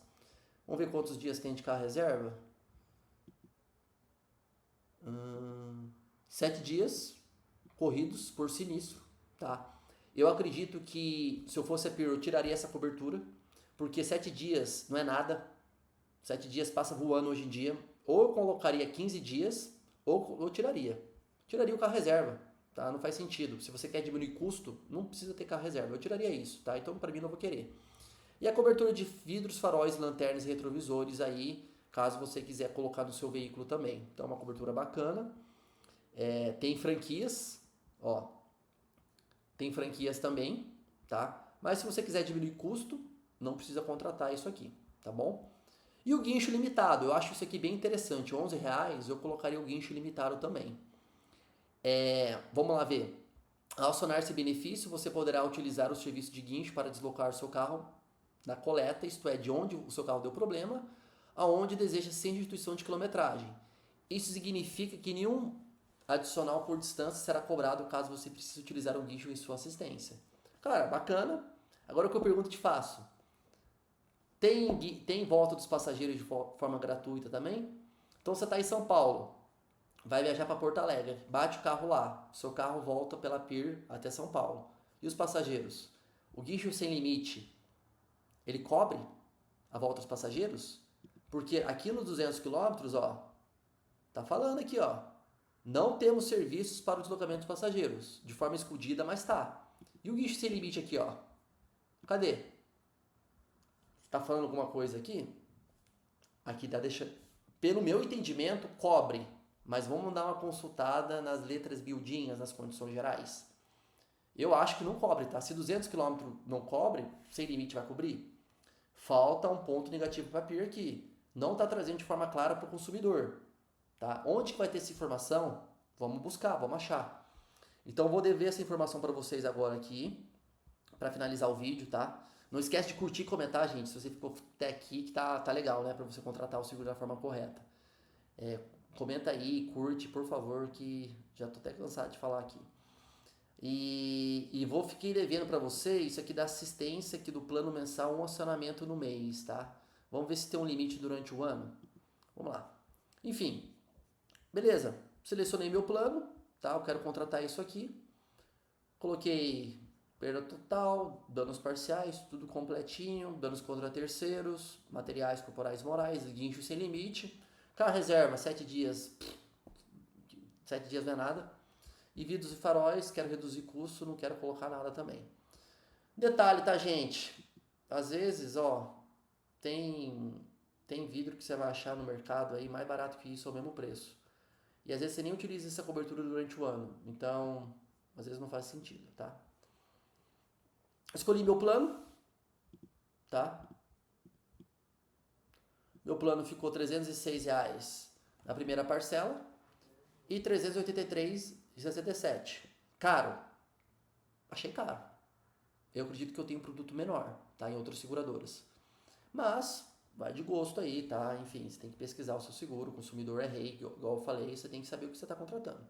Vamos ver quantos dias tem de carro reserva. 7 dias corridos por sinistro, tá? Eu acredito que se eu fosse a PIR, eu tiraria essa cobertura, porque 7 dias não é nada. 7 dias passa voando hoje em dia. Ou eu colocaria 15 dias, ou eu tiraria. Tiraria o carro reserva, tá? Não faz sentido. Se você quer diminuir custo, não precisa ter carro reserva. Eu tiraria isso, tá? Então, para mim, não vou querer. E a cobertura de vidros, faróis, lanternas e retrovisores aí, caso você quiser colocar no seu veículo também. Então, é uma cobertura bacana. Tem franquias, ó. Tem franquias também, tá? Mas se você quiser diminuir custo, não precisa contratar isso aqui, tá bom? E o guincho limitado, eu acho isso aqui bem interessante. R$11 eu colocaria o guincho limitado também. Vamos lá ver. Ao acionar esse benefício, você poderá utilizar o serviço de guincho para deslocar seu carro na coleta, isto é, de onde o seu carro deu problema, aonde deseja sem restituição de quilometragem. Isso significa que nenhum adicional por distância será cobrado caso você precise utilizar um guincho em sua assistência. Cara, bacana. Agora o que eu pergunto te faço. Tem volta dos passageiros de forma gratuita também? Então você está em São Paulo, vai viajar para Porto Alegre, bate o carro lá, seu carro volta pela PIR até São Paulo. E os passageiros? O guincho sem limite, ele cobre a volta dos passageiros? Porque aqui nos 200 quilômetros, ó, tá falando aqui, ó, não temos serviços para o deslocamento dos passageiros, de forma escondida, mas tá. E o guincho sem limite aqui, ó, cadê? Tá falando alguma coisa aqui? Aqui tá deixando, pelo meu entendimento, cobre. Mas vamos dar uma consultada nas letras miudinhas, nas condições gerais. Eu acho que não cobre, tá? Se 200 km não cobre, sem limite vai cobrir. Falta um ponto negativo para a PIR aqui. Não está trazendo de forma clara para o consumidor. Tá? Onde que vai ter essa informação? Vamos buscar, vamos achar. Então eu vou dever essa informação para vocês agora aqui, para finalizar o vídeo, tá? Não esquece de curtir e comentar, gente, se você ficou até aqui, que tá legal, né? Para você contratar o seguro da forma correta. Comenta aí, curte, por favor, que já tô até cansado de falar aqui. Fiquei devendo para você isso aqui da assistência aqui do plano mensal, um acionamento no mês, tá? Vamos ver se tem um limite durante o ano. Vamos lá. Enfim, beleza. Selecionei meu plano, tá? Eu quero contratar isso aqui. Coloquei perda total, danos parciais, tudo completinho, danos contra terceiros, materiais corporais morais, guincho sem limite. Carro reserva, 7 dias. 7 dias não é nada. E vidros e faróis, quero reduzir custo, não quero colocar nada também. Detalhe, tá, gente? Às vezes, ó, tem vidro que você vai achar no mercado aí mais barato que isso ao mesmo preço. E às vezes você nem utiliza essa cobertura durante o ano. Então, às vezes não faz sentido, tá? Escolhi meu plano, tá? Meu plano ficou R$306 na primeira parcela e R$383,67. Caro? Achei caro. Eu acredito que eu tenho um produto menor, tá? Em outras seguradoras. Mas vai de gosto aí, tá? Enfim, você tem que pesquisar o seu seguro, o consumidor é rei, igual eu falei, você tem que saber o que você está contratando.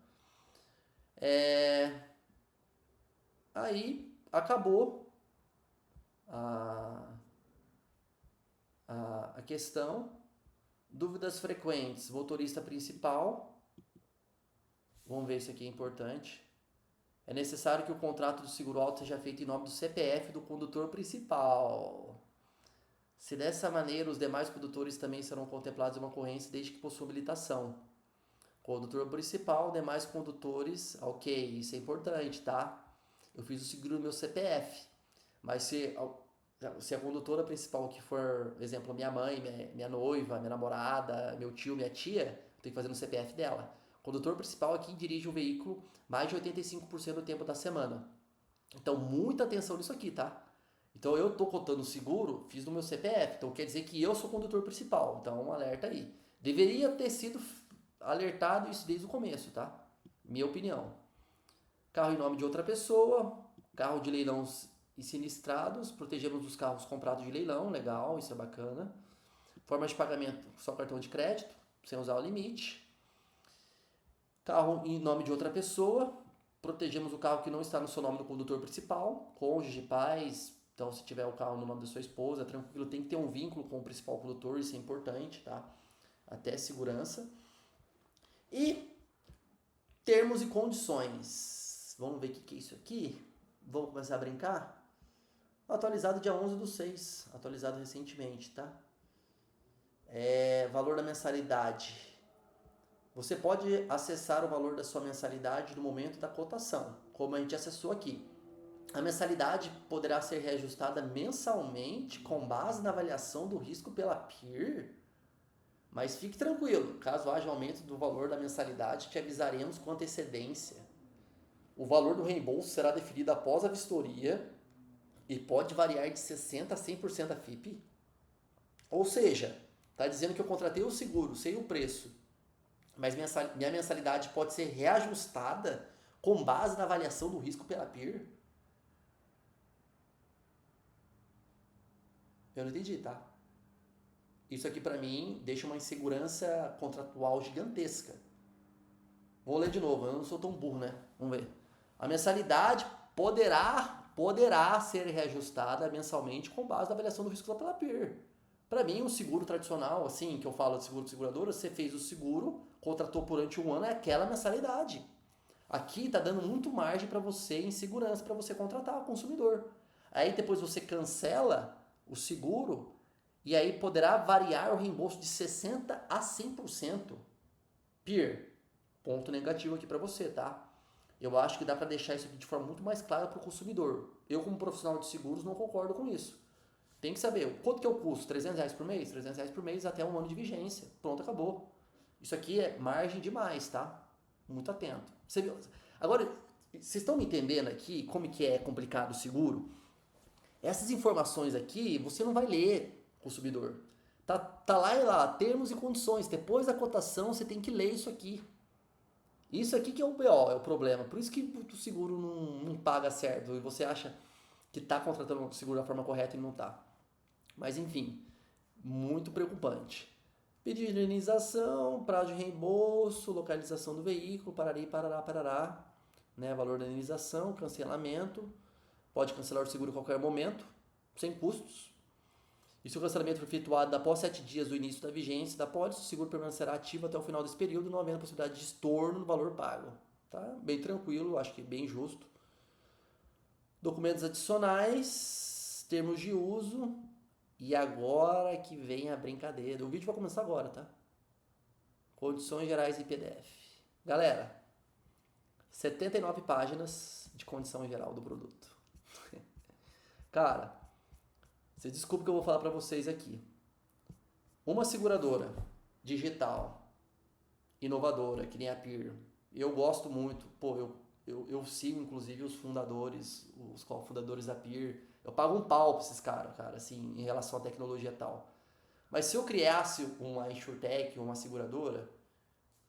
Aí acabou a questão. Dúvidas frequentes, motorista principal. Vamos ver se aqui é importante. É necessário que o contrato do seguro auto seja feito em nome do CPF do condutor principal. Se dessa maneira, os demais condutores também serão contemplados em uma ocorrência desde que possuam habilitação. Condutor principal, demais condutores, ok, isso é importante, tá? Eu fiz o seguro no meu CPF, mas se Se a condutora principal que for, por exemplo, minha mãe, minha noiva, minha namorada, meu tio, minha tia, eu tenho que fazer no CPF dela. O condutor principal é quem dirige o veículo mais de 85% do tempo da semana. Então, muita atenção nisso aqui, tá? Então, eu tô cotando o seguro, fiz no meu CPF. Então, quer dizer que eu sou o condutor principal. Então, um alerta aí. Deveria ter sido alertado isso desde o começo, tá? Minha opinião. Carro em nome de outra pessoa, carro de leilão e sinistrados, protegemos os carros comprados de leilão, legal, isso é bacana. Forma de pagamento, só cartão de crédito, sem usar o limite. Carro em nome de outra pessoa, protegemos o carro que não está no seu nome do condutor principal, cônjuge, pais. Então, se tiver o carro no nome da sua esposa, tranquilo, tem que ter um vínculo com o principal condutor, isso é importante, tá? Até segurança. E termos e condições. Vamos ver o que é isso aqui? Vamos começar a brincar? Atualizado dia 11/6, atualizado recentemente, tá? Valor da mensalidade. Você pode acessar o valor da sua mensalidade no momento da cotação, como a gente acessou aqui. A mensalidade poderá ser reajustada mensalmente com base na avaliação do risco pela PIR. Mas fique tranquilo, caso haja aumento do valor da mensalidade, te avisaremos com antecedência. O valor do reembolso será definido após a vistoria e pode variar de 60% a 100% da FIP. Ou seja, está dizendo que eu contratei o seguro, sei o preço, mas minha mensalidade pode ser reajustada com base na avaliação do risco pela PIR? Eu não entendi, tá? Isso aqui para mim deixa uma insegurança contratual gigantesca. Vou ler de novo, eu não sou tão burro, né? Vamos ver. A mensalidade poderá ser reajustada mensalmente com base na avaliação do risco pela PIR. Para mim, um seguro tradicional, assim, que eu falo de seguro de seguradora, você fez o seguro, contratou durante um ano, é aquela mensalidade. Aqui está dando muito margem para você, em segurança, para você contratar o consumidor. Aí depois você cancela o seguro e aí poderá variar o reembolso de 60% a 100%. PIR, ponto negativo aqui para você, tá? Eu acho que dá para deixar isso aqui de forma muito mais clara para o consumidor. Eu, como profissional de seguros, não concordo com isso. Tem que saber quanto que é o custo, R$300 por mês? R$300 por mês até um ano de vigência. Pronto, acabou. Isso aqui é margem demais, tá? Muito atento. Agora, vocês estão me entendendo aqui como que é complicado o seguro? Essas informações aqui você não vai ler, consumidor. Tá lá, termos e condições. Depois da cotação você tem que ler isso aqui. Isso aqui que é o BO, é o problema. Por isso que o seguro não paga certo e você acha que está contratando o seguro da forma correta e não está. Mas enfim, muito preocupante. Pedido de indenização, prazo de reembolso, localização do veículo, parari, parará, né? Valor da indenização, cancelamento. Pode cancelar o seguro a qualquer momento, sem custos. E se o cancelamento for efetuado após 7 dias do início da vigência da pólice, o seguro permanecerá ativo até o final desse período, não havendo possibilidade de estorno no valor pago. Tá? Bem tranquilo, acho que bem justo. Documentos adicionais, termos de uso. E agora que vem a brincadeira. O vídeo vai começar agora, tá? Condições gerais e PDF. Galera, 79 páginas de condição geral do produto. Cara, vocês desculpem que eu vou falar pra vocês aqui. Uma seguradora digital, inovadora, que nem a PIR. Eu gosto muito. Pô, eu sigo inclusive os fundadores, os cofundadores da PIR. Eu pago um pau pra esses caras, cara, assim, em relação à tecnologia e tal. Mas se eu criasse uma insurtech, uma seguradora,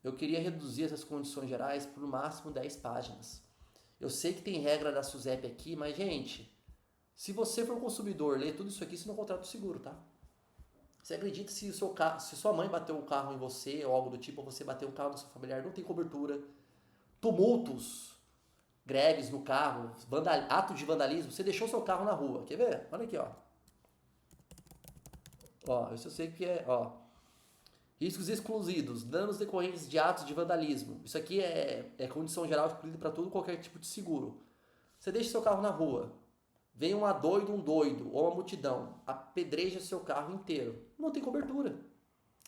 eu queria reduzir essas condições gerais por no máximo 10 páginas. Eu sei que tem regra da SUSEP aqui, mas, gente, se você for consumidor, ler tudo isso aqui, você não contrata o seguro, tá? Você acredita se sua mãe bateu o carro em você, ou algo do tipo, ou você bateu o carro do seu familiar, não tem cobertura. Tumultos, greves no carro, atos de vandalismo, você deixou seu carro na rua. Quer ver? Olha aqui, ó. Ó, isso eu sei que é, ó. Riscos exclusivos, danos decorrentes de atos de vandalismo. Isso aqui é condição geral excluída para todo qualquer tipo de seguro. Você deixa seu carro na rua, vem um doido ou uma multidão, apedreja seu carro inteiro. Não tem cobertura.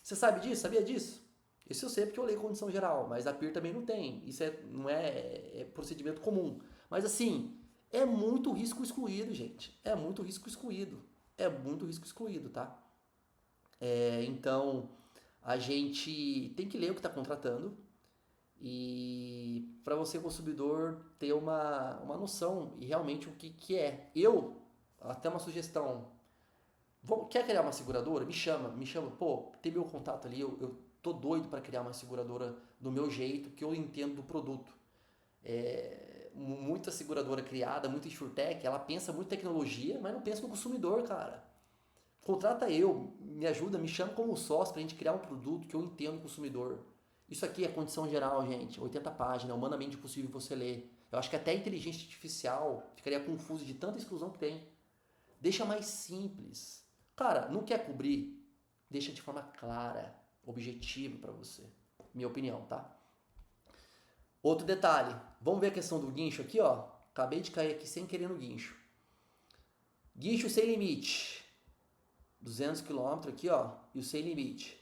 Você sabe disso? Sabia disso? Isso eu sei porque eu leio condição geral, mas a PIR também não tem. Isso não é procedimento comum. Mas assim, é muito risco excluído, gente. É muito risco excluído. é muito risco excluído, tá? Então, a gente tem que ler o que está contratando e para você, consumidor, ter uma noção e realmente o que é. Até uma sugestão, quer criar uma seguradora? Me chama, pô, tem meu contato ali, eu tô doido para criar uma seguradora do meu jeito, que eu entendo do produto. Muita seguradora criada, muita insurtech, ela pensa muito em tecnologia, mas não pensa no consumidor, cara. Contrata me ajuda, me chama como sócio pra gente criar um produto que eu entendo o consumidor. Isso aqui é condição geral, gente. 80 páginas, humanamente impossível você ler. Eu acho que até a inteligência artificial ficaria confusa de tanta exclusão que tem. Deixa mais simples. Cara, não quer cobrir? Deixa de forma clara, objetiva para você. Minha opinião, tá? Outro detalhe. Vamos ver a questão do guincho aqui, ó. Acabei de cair aqui sem querer no guincho. Guincho sem limite. 200 km aqui, ó. E o sem limite.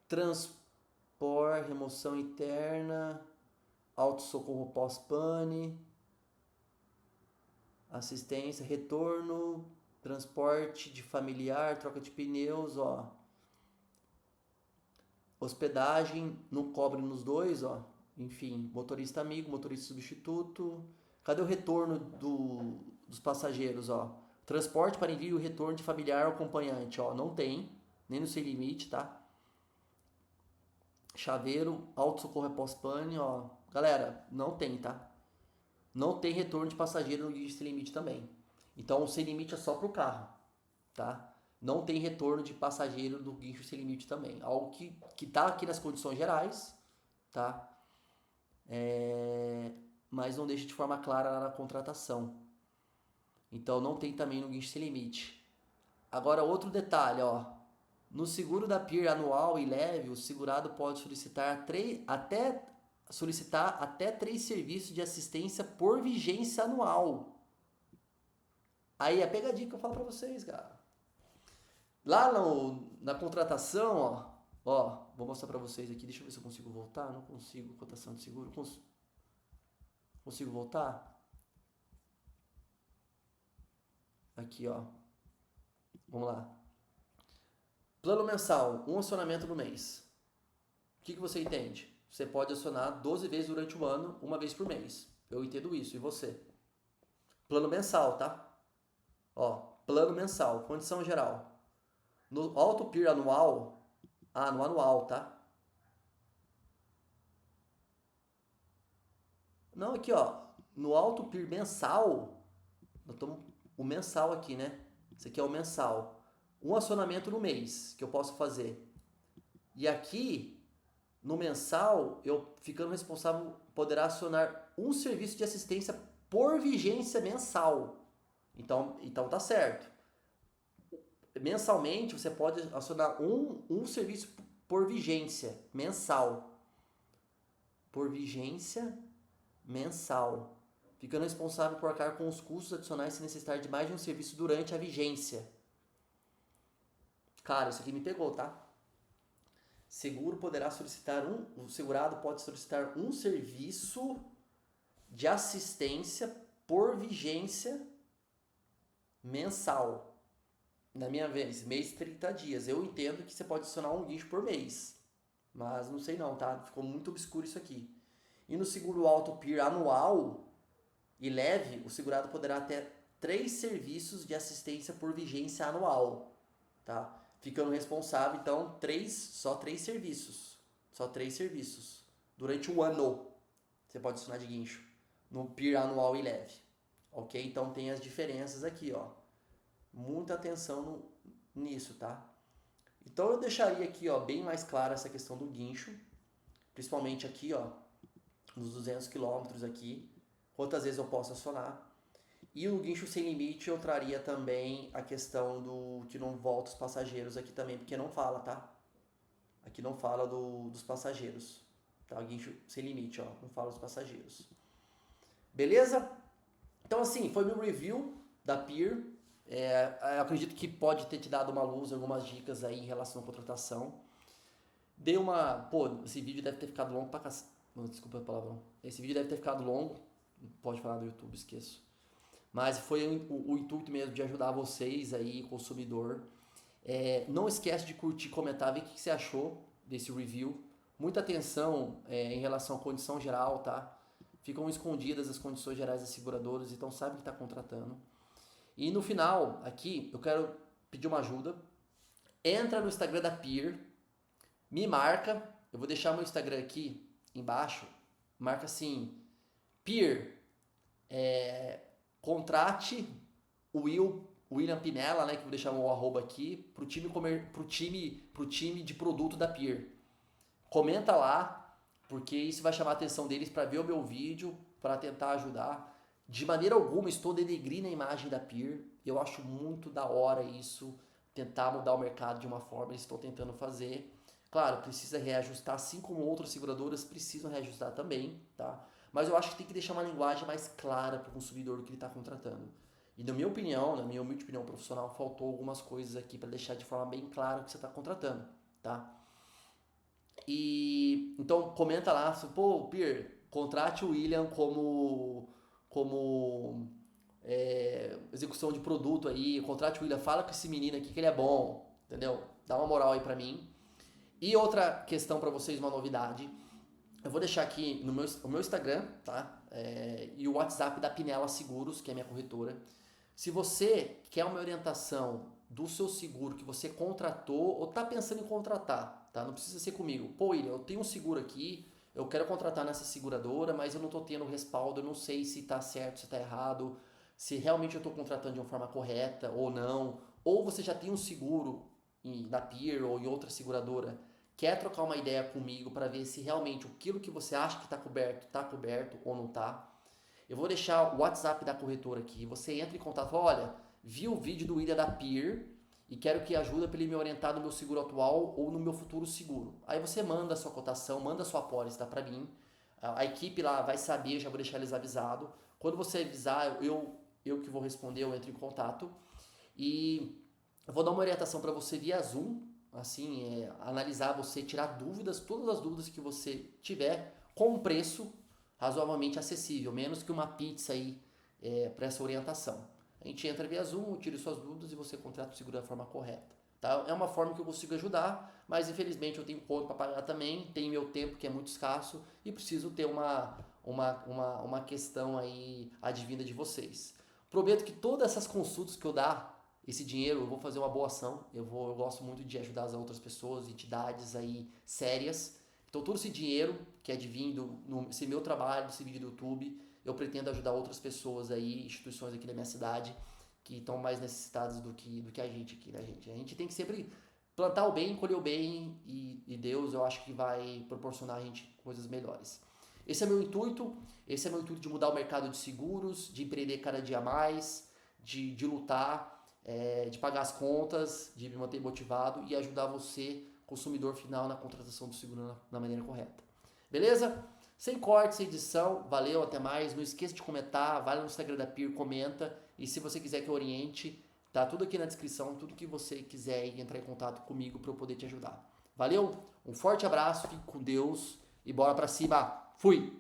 Transpor, remoção interna. Auto-socorro pós-pane. Assistência, retorno. Transporte de familiar, troca de pneus, ó. Hospedagem, não cobre nos dois, ó. Enfim, motorista amigo, motorista substituto. Cadê o retorno dos passageiros, ó? Transporte para envio e retorno de familiar ou acompanhante, ó. Não tem, nem no sem limite, tá? Chaveiro, auto-socorro é pós-pane, ó. Galera, não tem, tá? Não tem retorno de passageiro no guincho sem limite também. Então, o sem limite é só pro carro, tá? Não tem retorno de passageiro do guincho sem limite também. Algo que tá aqui nas condições gerais, tá? Mas não deixa de forma clara lá na contratação. Então não tem também no guincho sem limite. Agora outro detalhe, ó. No seguro da PIR anual e leve, o segurado pode solicitar até 3 serviços de assistência por vigência anual. Aí é a pegadinha que eu falo pra vocês, cara. Lá na contratação, ó, vou mostrar pra vocês aqui, deixa eu ver se eu consigo voltar, não consigo, cotação de seguro, consigo voltar? Aqui, ó, vamos lá. Plano mensal, um acionamento no mês. O que você entende? Você pode acionar 12 vezes durante o ano, uma vez por mês. Eu entendo isso, e você? Plano mensal, tá? Ó, plano mensal, condição geral. No Auto PIR anual, no anual, tá? Não, aqui, ó, no Auto PIR mensal, o mensal aqui, né? Esse aqui é o mensal. Um acionamento no mês que eu posso fazer. E aqui, no mensal, eu ficando responsável, poderá acionar um serviço de assistência por vigência mensal. Então tá certo. Mensalmente, você pode acionar um serviço por vigência mensal. Por vigência mensal. Ficando responsável por arcar com os custos adicionais se necessitar de mais de um serviço durante a vigência. Cara, isso aqui me pegou, tá? O segurado pode solicitar um serviço de assistência por vigência mensal. Na minha vez, mês 30 dias. Eu entendo que você pode adicionar um guincho por mês. Mas não sei não, tá? Ficou muito obscuro isso aqui. E no seguro Auto PIR anual e leve, o segurado poderá ter 3 serviços de assistência por vigência anual, tá? Ficando responsável, então, só 3 serviços. Só 3 serviços. Durante um ano, você pode adicionar de guincho. No PIR anual e leve. Ok? Então, tem as diferenças aqui, ó. Muita atenção nisso, tá? Então, eu deixaria aqui, ó, bem mais clara essa questão do guincho. Principalmente aqui, ó, nos 200 km aqui. Quantas vezes eu posso acionar. E o guincho sem limite eu traria também a questão do que não volta os passageiros aqui também, porque não fala, tá? Aqui não fala dos passageiros, tá? O guincho sem limite, ó, não fala dos passageiros. Beleza? Então assim, foi meu review da PIR. Eu acredito que pode ter te dado uma luz, algumas dicas aí em relação à contratação. Esse vídeo deve ter ficado longo pra Desculpa a palavrão. Esse vídeo deve ter ficado longo. Pode falar do YouTube, esqueço. mas foi o intuito mesmo de ajudar vocês aí, consumidor. Não esquece de curtir, comentar, ver o que você achou desse review. Muita atenção em relação à condição geral, tá? Ficam escondidas as condições gerais das seguradoras, então sabe que está contratando. E no final, aqui, eu quero pedir uma ajuda. Entra no Instagram da Peer, me marca, eu vou deixar meu Instagram aqui embaixo, marca assim, Peer, contrate o William Pinella, né, que eu vou deixar o arroba aqui, pro time de produto da Peer. Comenta lá, porque isso vai chamar a atenção deles para ver o meu vídeo, para tentar ajudar. De maneira alguma estou denegrindo a imagem da Peer. Eu acho muito da hora isso, tentar mudar o mercado de uma forma, eles estão tentando fazer. Claro, precisa reajustar, assim como outras seguradoras precisam reajustar também, tá? Mas eu acho que tem que deixar uma linguagem mais clara para o consumidor do que ele está contratando. E na minha opinião, na minha humilde opinião profissional, faltou algumas coisas aqui para deixar de forma bem clara o que você está contratando, tá? E então comenta lá, pô, Pierre, contrate o William como execução de produto aí, contrate o William, fala com esse menino aqui que ele é bom, entendeu? Dá uma moral aí pra mim. E outra questão pra vocês, uma novidade, eu vou deixar aqui no o meu Instagram, tá? E o WhatsApp da Pinella Seguros, que é minha corretora. Se você quer uma orientação do seu seguro que você contratou ou tá pensando em contratar, tá? Não precisa ser comigo. Pô, William, eu tenho um seguro aqui, eu quero contratar nessa seguradora, mas eu não tô tendo respaldo, eu não sei se tá certo, se tá errado, se realmente eu tô contratando de uma forma correta ou não. Ou você já tem um seguro na Peer ou em outra seguradora, quer trocar uma ideia comigo para ver se realmente aquilo que você acha que tá coberto ou não tá. Eu vou deixar o WhatsApp da corretora aqui. Você entra em contato, fala, olha, vi o vídeo do William da Peer e quero que ajude para ele me orientar no meu seguro atual ou no meu futuro seguro. Aí você manda a sua cotação, manda a sua apólice, tá, para mim. A equipe lá vai saber, já vou deixar eles avisados. Quando você avisar, eu que vou responder, eu entro em contato. E eu vou dar uma orientação para você via Zoom, assim, analisar você, tirar dúvidas, todas as dúvidas que você tiver, com um preço razoavelmente acessível, menos que uma pizza aí para essa orientação. A gente entra via Zoom, tira suas dúvidas e você contrata o seguro da forma correta. Tá? É uma forma que eu consigo ajudar, mas infelizmente eu tenho conta para pagar também, tenho meu tempo que é muito escasso e preciso ter uma questão aí advinda de vocês. Prometo que todas essas consultas que eu dar, esse dinheiro, eu vou fazer uma boa ação. Eu gosto muito de ajudar as outras pessoas, entidades aí sérias. Então todo esse dinheiro que é advindo nesse meu trabalho, desse vídeo do YouTube, eu pretendo ajudar outras pessoas aí, instituições aqui da minha cidade, que estão mais necessitadas do que a gente aqui, né, gente? A gente tem que sempre plantar o bem, colher o bem e Deus, eu acho que vai proporcionar a gente coisas melhores. Esse é meu intuito de mudar o mercado de seguros, de empreender cada dia mais, de lutar, de pagar as contas, de me manter motivado e ajudar você, consumidor final, na contratação do seguro na maneira correta. Beleza? Sem corte, sem edição. Valeu, até mais. Não esqueça de comentar, vai no Instagram da Peer, comenta. E se você quiser que eu oriente, tá tudo aqui na descrição, tudo que você quiser entrar em contato comigo para eu poder te ajudar. Valeu? Um forte abraço, fique com Deus e bora pra cima. Fui!